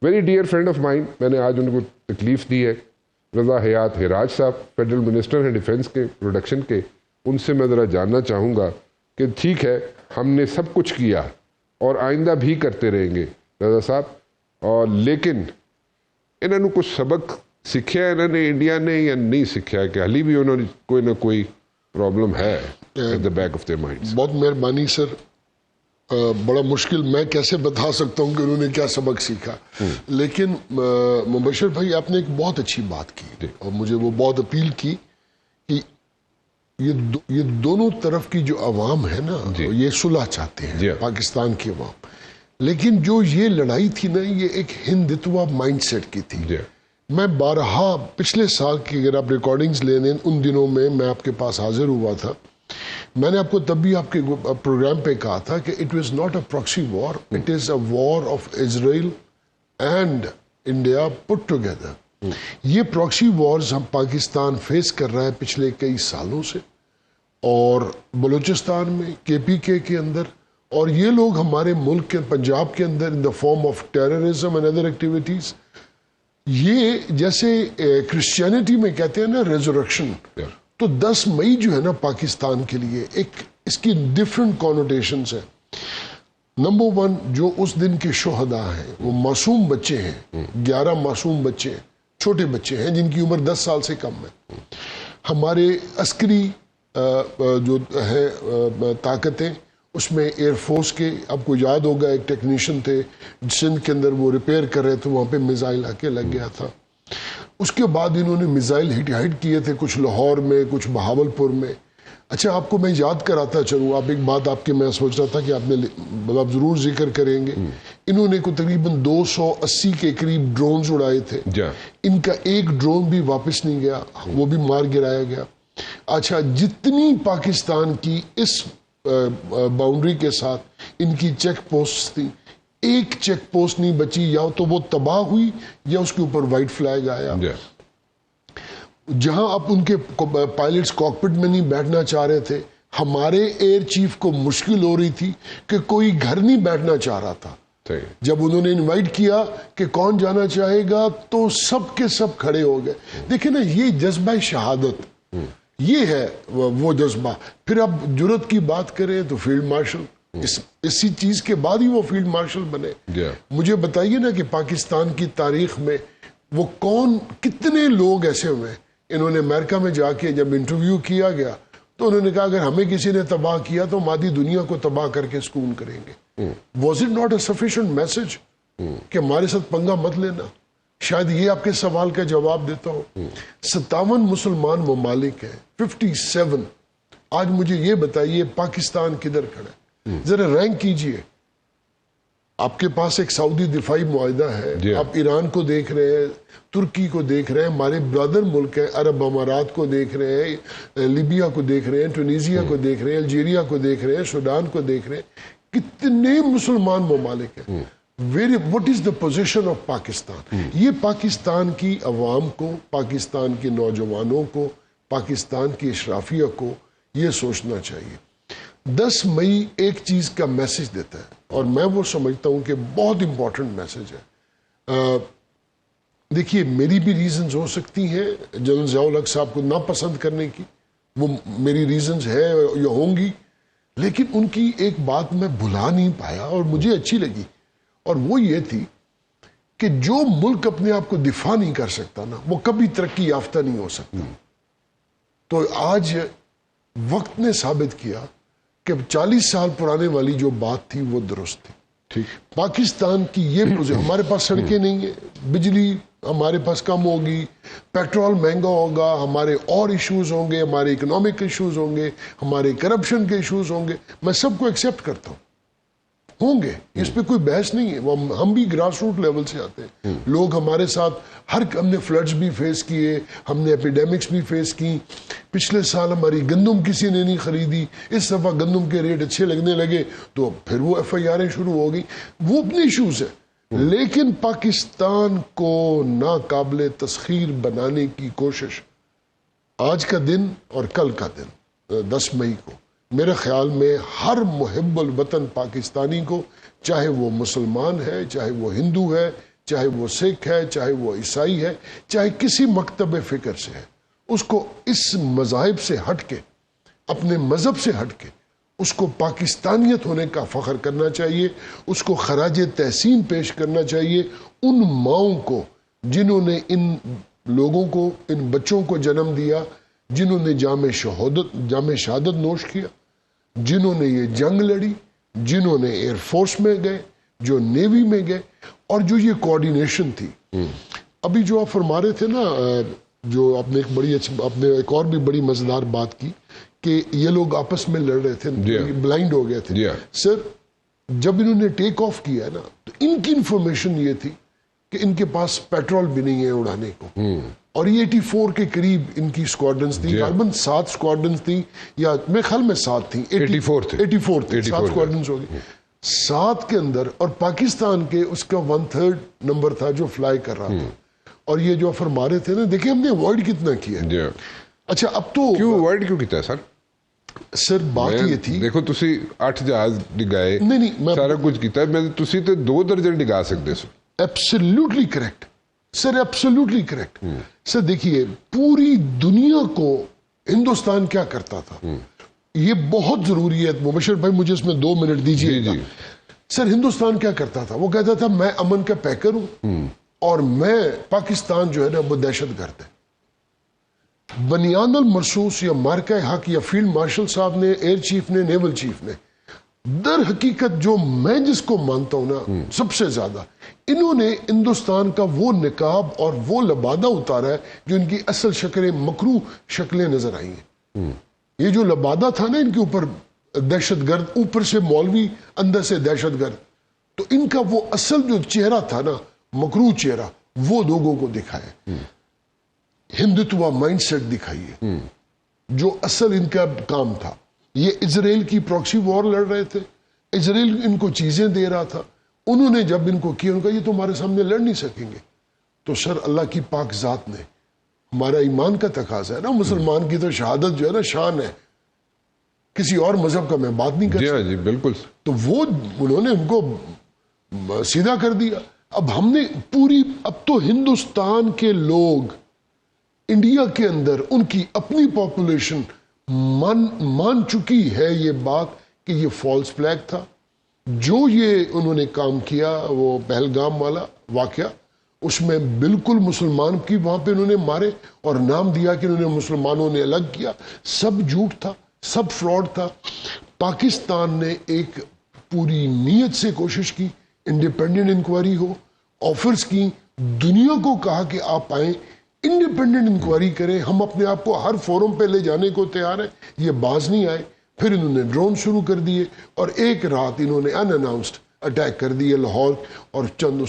Very dear friend of mind. میں نے آج ان کو تکلیف دی ہے. رضا حیات ہراج صاحب فیڈرل منسٹر ہیں ڈیفینس کے پروڈکشن کے. ان سے میں ذرا جاننا چاہوں گا کہ ٹھیک ہے ہم نے سب کچھ کیا اور آئندہ بھی کرتے رہیں گے رضا صاحب, اور لیکن انہوں نے کچھ سبق سیکھا ہے انہوں نے انڈیا نے یا نہیں سیکھا, کہ حالی بھی انہوں نے کوئی نہ کوئی پرابلم ہے at the back of their minds? بہت مہربانی سر. بڑا مشکل میں کیسے بتا سکتا ہوں کہ انہوں نے کیا سبق سیکھا, لیکن مبشر بھائی آپ نے ایک بہت اچھی بات کی اور مجھے وہ بہت اپیل کی کہ یہ دونوں طرف کی جو عوام ہے نا یہ صلح چاہتے ہیں, پاکستان کی عوام, لیکن جو یہ لڑائی تھی نا یہ ایک ہندتوا مائنڈ سیٹ کی تھی. میں بارہا پچھلے سال کی اگر آپ ریکارڈنگز لے لیں ان دنوں میں آپ کے پاس حاضر ہوا تھا. میں نے آپ کو تب بھی آپ کے پروگرام پہ کہا تھا کہ it was not a proxy war, it is a war of Israel and India put together. یہ پراکسی وارز ہم پاکستان فیس کر رہا ہے پچھلے کئی سالوں سے, اور بلوچستان میں KPK کے اندر, اور یہ لوگ ہمارے ملک کے پنجاب کے اندر in the form of terrorism and other activities. یہ جیسے کرسچینٹی میں کہتے ہیں نا ریزورکشن, تو 10 مئی جو ہے نا پاکستان کے لیے ایک اس کی ڈفرنٹ کونوٹیشنز ہیں. نمبر 1 جو اس دن کے شہداء ہیں وہ معصوم بچے ہیں, 11 معصوم بچے ہیں, چھوٹے بچے ہیں جن کی عمر 10 سال سے کم ہے. ہمارے عسکری جو ہے طاقتیں اس میں ایئر فورس کے, آپ کو یاد ہوگا ایک ٹیکنیشین تھے سندھ کے اندر وہ ریپیئر کر رہے تھے, وہاں پہ میزائل آ کے لگ گیا تھا. اس کے بعد انہوں نے میزائل ہٹ کیے تھے, کچھ لاہور میں کچھ بہاول پور میں. اچھا آپ کو میں یاد کراتا چلوں, آپ ایک بات آپ کے میں سوچ رہا تھا کہ آپ ضرور ذکر کریں گے. انہوں نے کو تقریباً 280 کے قریب ڈرونز اڑائے تھے. ان کا ایک ڈرون بھی واپس نہیں گیا, وہ بھی مار گرایا گیا. اچھا جتنی پاکستان کی اس باؤنڈری کے ساتھ ان کی چیک پوسٹ تھی, ایک چیک پوسٹ نہیں بچی, یا تو وہ تباہ ہوئی یا اس کے اوپر وائٹ فلیگ آیا. جہاں آپ ان کے پائلٹس کاکپٹ میں نہیں بیٹھنا چاہ رہے تھے, ہمارے ایئر چیف کو مشکل ہو رہی تھی کہ کوئی گھر نہیں بیٹھنا چاہ رہا تھا. جب انہوں نے انوائٹ کیا کہ کون جانا چاہے گا تو سب کے سب کھڑے ہو گئے. دیکھیں نا یہ جذبہ شہادت, یہ ہے وہ جذبہ. پھر اب جرت کی بات کریں تو فیلڈ مارشل, اسی چیز کے بعد ہی وہ فیلڈ مارشل بنے. مجھے بتائیے نا کہ پاکستان کی تاریخ میں وہ کتنے لوگ ایسے ہوئے. انہوں نے امریکہ میں جا کے جب انٹرویو کیا گیا تو انہوں نے کہا اگر ہمیں کسی نے تباہ کیا تو مادی دنیا کو تباہ کر کے سکون کریں گے. Was it not a sufficient message کہ ہمارے ساتھ پنگا مت لینا؟ شاید یہ آپ کے سوال کا جواب دیتا ہوں. 57 مسلمان ممالک ہیں, 57. آج مجھے یہ بتائیے پاکستان کدھر کھڑا ہے؟ ذرا رینک کیجئے. آپ کے پاس ایک سعودی دفاعی معاہدہ ہے, آپ ایران کو دیکھ رہے ہیں, ترکی کو دیکھ رہے ہیں, ہمارے برادر ملک ہیں عرب امارات کو دیکھ رہے ہیں, لیبیا کو دیکھ رہے ہیں, ٹونیزیا کو دیکھ رہے ہیں, الجیریا کو دیکھ رہے ہیں, سوڈان کو دیکھ رہے ہیں. کتنے مسلمان ممالک ہیں. What is the position of Pakistan? یہ پاکستان کی عوام کو, پاکستان کے نوجوانوں کو, پاکستان کی اشرافیہ کو یہ سوچنا چاہیے. 10 مئی ایک چیز کا میسج دیتا ہے اور میں وہ سمجھتا ہوں کہ بہت امپورٹنٹ میسج ہے. دیکھیے میری بھی ریزنز ہو سکتی ہیں جنرل ضیاء الحق صاحب کو ناپسند کرنے کی, وہ میری ریزنز ہے یا ہوں گی, لیکن ان کی ایک بات میں بھلا نہیں پایا اور مجھے اچھی لگی, اور وہ یہ تھی کہ جو ملک اپنے آپ کو دفاع نہیں کر سکتا نا وہ کبھی ترقی یافتہ نہیں ہو سکتا. تو آج وقت نے ثابت کیا کہ 40 سال پرانے والی جو بات تھی وہ درست تھی. پاکستان کی یہ ہمارے پاس سڑکیں نہیں ہیں, بجلی ہمارے پاس کم ہوگی, پیٹرول مہنگا ہوگا, ہمارے اور ایشوز ہوں گے, ہمارے اکنامک ایشوز ہوں گے, ہمارے کرپشن کے ایشوز ہوں گے. میں سب کو ایکسیپٹ کرتا ہوں, ہوں گے, اس پہ کوئی بحث نہیں ہے. ہم بھی گراس روٹ لیول سے آتے ہیں. لوگ ہمارے ساتھ ہم نے فلڈز بھی فیس کیے, ہم نے ایپیڈیمکس بھی فیس کی. پچھلے سال ہماری گندم کسی نے نہیں خریدی, اس دفعہ گندم کے ریٹ اچھے لگنے لگے تو پھر وہ FIR شروع ہو گئی. وہ اپنے ایشوز ہیں, لیکن پاکستان کو ناقابل تسخیر بنانے کی کوشش آج کا دن اور کل کا دن 10 مئی کو میرے خیال میں ہر محب الوطن پاکستانی کو, چاہے وہ مسلمان ہے, چاہے وہ ہندو ہے, چاہے وہ سکھ ہے، چاہے وہ عیسائی ہے، چاہے کسی مکتب فکر سے ہے، اس کو اس مذاہب سے ہٹ کے، اپنے مذہب سے ہٹ کے، اس کو پاکستانیت ہونے کا فخر کرنا چاہیے، اس کو خراج تحسین پیش کرنا چاہیے ان ماؤں کو جنہوں نے ان لوگوں کو، ان بچوں کو جنم دیا، جنہوں نے جام شہادت نوش کیا، جنہوں نے یہ جنگ لڑی، جنہوں نے ایئر فورس میں گئے، جو نیوی میں گئے، اور جو یہ کوارڈینیشن تھی۔ ابھی جو آپ فرما رہے تھے نا، جو آپ نے ایک اور بھی بڑی مزیدار بات کی کہ یہ لوگ آپس میں لڑ رہے تھے، بلائنڈ ہو گئے تھے۔ سر جب انہوں نے ٹیک آف کیا ہے نا، تو ان کی انفارمیشن یہ تھی کہ ان کے پاس پیٹرول بھی نہیں ہے اڑانے کو، اور یہ 84 کے قریب ان کی سکواڈرنز تھی، غالباً 7 سکواڈرنز تھی، یا میرے خیال میں 7 تھیں، 84 تھی، 7 سکواڈرنز ہوگی، 7 کے اندر، اور پاکستان کے اس کا 1/3 نمبر تھا جو فلائی کر رہا تھا۔ اور یہ جو فرما رہے تھے نا، دیکھیں ہم نے اوائڈ کتنا کیا۔ اچھا اب تو کیوں اوائڈ کیوں کیتا ہے سر بات یہ تھی، دیکھو تسی 8 جہاز ڈگائے، سارا کچھ کیتا ہے، تسی تے 2 درجن ڈگا سکتے سو۔ ایبسلیوٹلی کریکٹ سر، ایبسلیوٹلی کریکٹ سر۔ دیکھیے پوری دنیا کو ہندوستان کیا کرتا تھا، یہ بہت ضروری ہے مبشر بھائی، مجھے اس میں 2 منٹ دیجیے گا۔ سر ہندوستان کیا کرتا تھا، وہ کہتا تھا میں امن کا پیکر ہوں، اور میں پاکستان جو ہے نا وہ دہشت گرد ہے۔ بنیان المرصوص یا مارکہ حق یا فیلڈ مارشل صاحب نے، ایئر چیف نے، نیول چیف نے، در حقیقت جو میں جس کو مانتا ہوں نا سب سے زیادہ، انہوں نے ہندوستان کا وہ نقاب اور وہ لبادہ اتارا ہے جو ان کی اصل شکلیں، مکروہ شکلیں نظر آئی ہیں۔ یہ جو لبادہ تھا نا ان کے اوپر، دہشت گرد، اوپر سے مولوی، اندر سے دہشت گرد، تو ان کا وہ اصل جو چہرہ تھا نا، مکروہ چہرہ، وہ لوگوں کو دکھایا، ہندوتوا مائنڈ سیٹ دکھائیے، جو اصل ان کا کام تھا۔ یہ اسرائیل کی پراکسی وار لڑ رہے تھے، اسرائیل ان کو چیزیں دے رہا تھا، انہوں نے جب ان کو کیا، ان کا یہ تمہارے سامنے لڑ نہیں سکیں گے۔ تو سر اللہ کی پاک ذات نے، ہمارا ایمان کا تقاضا ہے نا، مسلمان کی تو شہادت جو ہے نا شان ہے، کسی اور مذہب کا میں بات نہیں کر سکتا۔ جی بالکل۔ تو وہ انہوں نے ان کو سیدھا کر دیا۔ اب ہم نے اب تو ہندوستان کے لوگ انڈیا کے اندر ان کی اپنی پاپولیشن مان چکی ہے یہ بات کہ یہ فالس فلیگ تھا، جو یہ انہوں نے کام کیا، وہ پہلگام والا واقعہ، اس میں بالکل مسلمان کی وہاں پہ انہوں نے مارے اور نام دیا کہ انہوں نے مسلمانوں نے الگ کیا، سب جھوٹ تھا، سب فراڈ تھا۔ پاکستان نے ایک پوری نیت سے کوشش کی، انڈیپینڈنٹ انکوائری ہو، آفرز کی، دنیا کو کہا کہ آپ آئیں، انڈیپینڈنٹ انکوائری کریں، ہم اپنے آپ کو ہر فورم پہ لے جانے کو تیار ہیں۔ یہ باز نہیں آئے، پھر انہوں نے ڈرون شروع کر دیے، اور ایک رات انہوں نے ان اناؤنسڈ اٹیک کر دیے لاہور اور چند